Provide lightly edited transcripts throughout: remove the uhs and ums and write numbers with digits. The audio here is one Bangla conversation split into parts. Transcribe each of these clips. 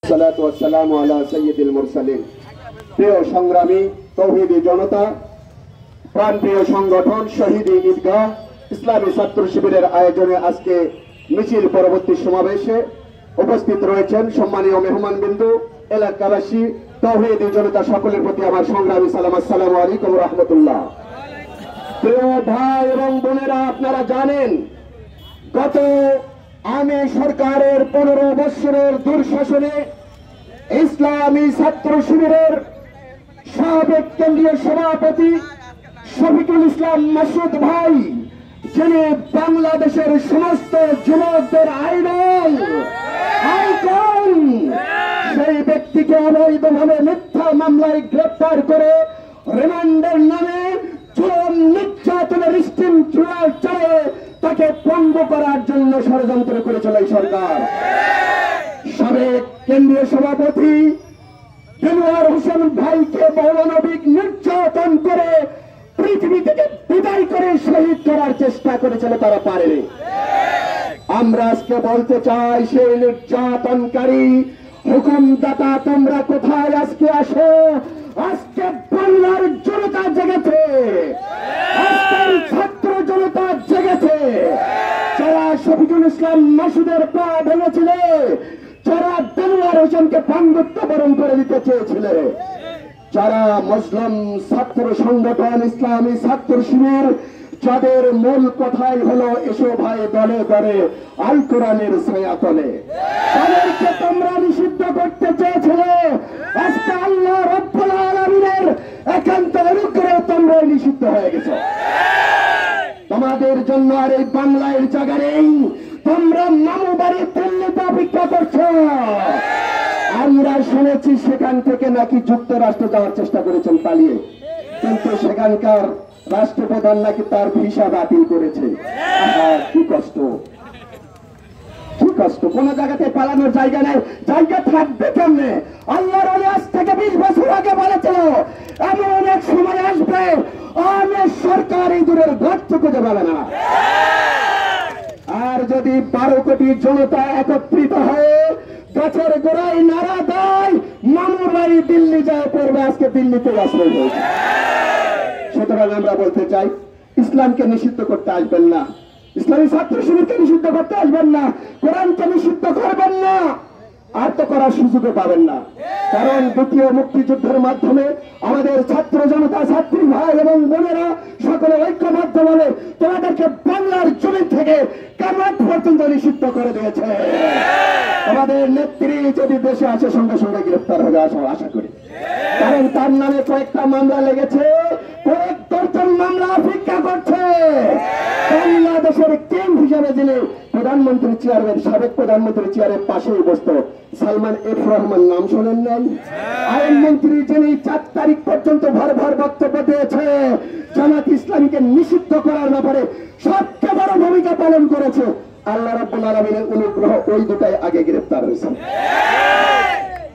সালাতু ওয়াসসালামু আলা সাইয়্যিদিল মুরসালিন। প্রিয় সংগ্রামী তৌহিদি জনতা, প্রাণপ্রিয় সংগঠন শহীদ ঈদগাহ ইসলামী ছাত্র শিবিরের আয়োজনে আজকে মিছিল পরবর্তী সমাবেশে উপস্থিত রয়েছেন সম্মানীয় মেহমানবৃন্দু, এলাকাবাসী, তৌহিদি জনতা সকলের প্রতি আমার সংগ্রামী সালাম। আসসালামু আলাইকুম ওয়া রাহমাতুল্লাহ। প্রিয় ভাই এবং বোনেরা, আপনারা জানেন গত আওয়ামী সরকারের 15 বছরের দুঃশাসনে ইসলামী ছাত্র শিবিরের সাবেক কেন্দ্রীয় সভাপতি শফিকুল ইসলাম মাসুদ ভাই, যিনি বাংলাদেশের সমস্ত যুবকদের আইডল আইকন, সেই ব্যক্তিকে অবৈধভাবে মিথ্যা মামলায় গ্রেপ্তার করে রিমান্ডের নামে চরম নির্যাতনের স্টিম ট্রায়াল চালিয়ে তাকে পঙ্গু করার জন্য ষড়যন্ত্র করেছিল এই সরকার। সাবেক কেন্দ্রীয় সভাপতি দেলোয়ার হোসেন ভাইকে মানবিক নির্যাতন করে পৃথিবী থেকে বিদায় করে শহীদ করার চেষ্টা করেছিল, তারা পারেনি। আমরা আজকে বলতে চাই, সেই নির্যাতনকারী হুকুমদাতা তোমরা কোথায়? আজকে আসো। আজকে বাংলার জনতা জেগেছে, আজকের ছাত্র জনতা জেগেছে। যারা শফিকুল ইসলাম মাসুদের পা ভেঙেছিল, যারা দেলোয়ার হোসেনকে পাণ্ডুত্ব বরণ করে দিতে চেয়েছিল, যারা মুসলিম ছাত্র সংগঠন ইসলামী ছাত্র শিবির, যাদের মূল কথাই হলো এসো ভাই দলে দলে আল কোরআনের ছায়াতলে, তাদেরকে তোমরা নিষিদ্ধ করতে চেয়েছিলে। আজকে আল্লাহ রাব্বুল আলামিনের একান্ত অনুগ্রহে তোমরা নিষিদ্ধ হয়ে গেছো। তোমাদের জন্য আর এই বাংলার জায়গা নেই, তোমরা মামু বাড়ি দিল্লিতে অপেক্ষা করছো। আমরা শুনেছি সেখান থেকে নাকি যুক্তরাষ্ট্র যাওয়ার চেষ্টা করেছেন পালিয়ে, কিন্তু সেখানকার রাষ্ট্রপ্রধান নাকি তার ভিসা বাতিল করেছে। কি কষ্ট, কি কষ্ট! কোন জায়গাতে পালানোর জায়গা নেই, জায়গা থাকবে কেমনে? আল্লাহর ওলি আজ থেকে 20 বছর আগে বলেছিল এমন অনেক সময় আসবে আমি সরকার এই দূরের গর্ত খুঁজে পাবে না। আর যদি 12 কোটি জনতা একত্রিত হয়ে গাছের গোড়ায় নাড়া দেয়, মামুর বাড়ি দিল্লি যায় পড়বে, আজকে দিল্লিতে আশ্রয় হয়েছে। সুতরাং আমরা বলতে চাই, ইসলামকে নিষিদ্ধ করতে আসবেন না, ইসলামী ছাত্র শিবিরকে নিষিদ্ধ করতে আসবেন না, কোরআনকে নিষিদ্ধ করবেন না, আর তো করার সুযোগও পাবেন না। কারণ দ্বিতীয় মুক্তিযুদ্ধের মাধ্যমে আমাদের ছাত্র জনতা, ছাত্রী ভাই এবং বোনেরা সকলে ঐক্যবদ্ধ বলে তোমাদেরকে বাংলার জমি থেকে কিয়ামত পর্যন্ত নিষিদ্ধ করে দিয়েছে। আমাদের নেত্রী যদি দেশে আসে সঙ্গে সঙ্গে গ্রেফতার হবে আশা করি, কারণ তার নামে কয়েকটা মামলা লেগেছে, কয়েক দর্জন মামলা অপেক্ষা করছে। বাংলাদেশের কিং হিসাবে যিনি প্রধানমন্ত্রী চেয়ারের, সাবেক প্রধানমন্ত্রী চেয়ারের পাশেই বসত সালমান এফ রহমান, নাম শোনেন নাই? আইনমন্ত্রী যিনি 4 তারিখ পর্যন্ত ভর ভর বক্তব্য দিয়েছে, জামাত ইসলামীকে নিষিদ্ধ করার ব্যাপারে সবচেয়ে বড় ভূমিকা পালন করেছে। আল্লাহ রাব্বুল আলামিনের অনুগ্রহ ওই দুটাই আগে গ্রেফতার হয়েছে।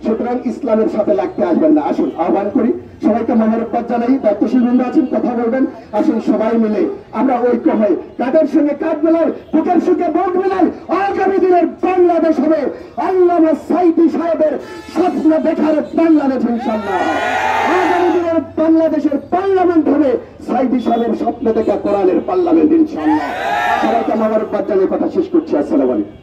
সুতরাং ইসলামের সাথে লাগতে আসবেন না। আসুন আহ্বান করি, সবাইকে মোবারকবাদ জানাই। দায়িত্বশীল বৃন্দ আছেন, কথা বলবেন, আসুন সবাই মিলে আমরা ঐক্য হই, কাঁধের সঙ্গে কাঁধ মেলাই, বুকের সঙ্গে বুক মেলাই। আগামী দিনের বাংলাদেশ হবে আল্লামা সাঈদী সাহেবের স্বপ্ন দেখার বাংলাদেশ ইনশাআল্লাহ। আগামী দিনের বাংলাদেশের পার্লামেন্ট হবে সাঈদী সাহেবের স্বপ্ন দেখা কোরআনের পার্লামেন্ট ইনশাআল্লাহ। সবাইকে মোবারকবাদ জানিয়ে কথা শেষ করছি। আসসালামু আলাইকুম।